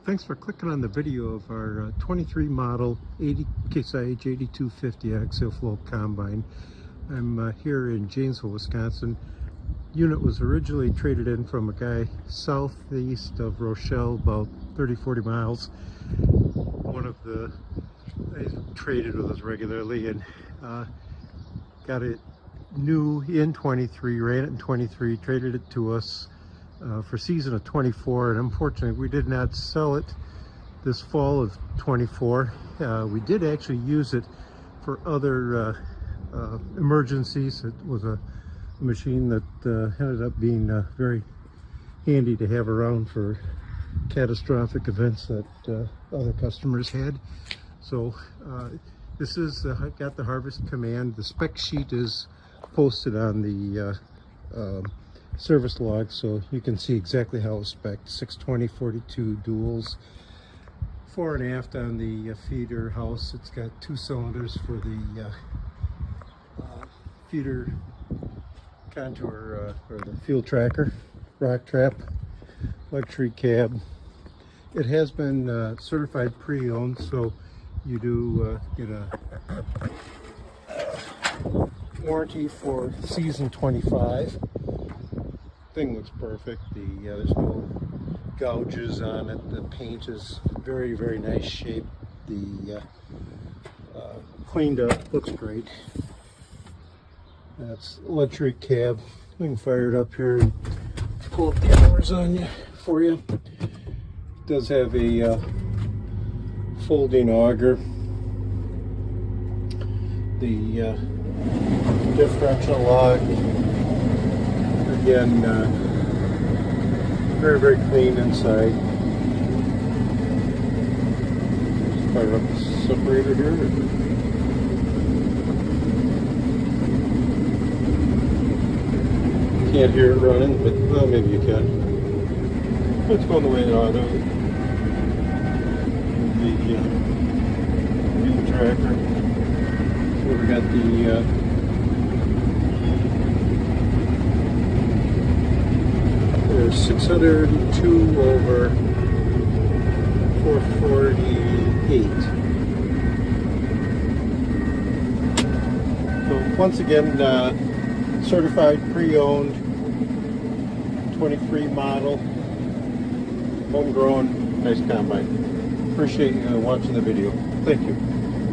Thanks for clicking on the video of our 23 model Case IH 8250 axial flow combine. I'm here in Janesville, Wisconsin. Unit was originally traded in from a guy southeast of Rochelle, about 30-40 miles. One of the guys traded with us regularly and got it new in 23, ran it in 23, traded it to us for season of 24, and unfortunately we did not sell it this fall of 24. We did actually use it for other emergencies. It was a machine that ended up being very handy to have around for catastrophic events that other customers had. So this is got the harvest command. The spec sheet is posted on the service log, so you can see exactly how it's spec'd. 620/42 duals, fore and aft on the feeder house. It's got 2 cylinders for the feeder contour or the fuel tracker, rock trap, luxury cab. It has been certified pre-owned, so you do get a warranty for season 25. Thing looks perfect. There's no gouges on it. The paint is very, very nice shape. The cleaned up, looks great. That's luxury cab. We can fire it up here and pull up the hours on you for you. It does have a folding auger. The differential lock, again, very, very clean inside. Just fire up the separator here. Can't hear it running, but well, maybe you can. It's going the way it ought to. The fuel tracker. So we got the there's 602 over 448. So once again, certified pre-owned 23 model, homegrown, nice combine. Appreciate you watching the video. Thank you.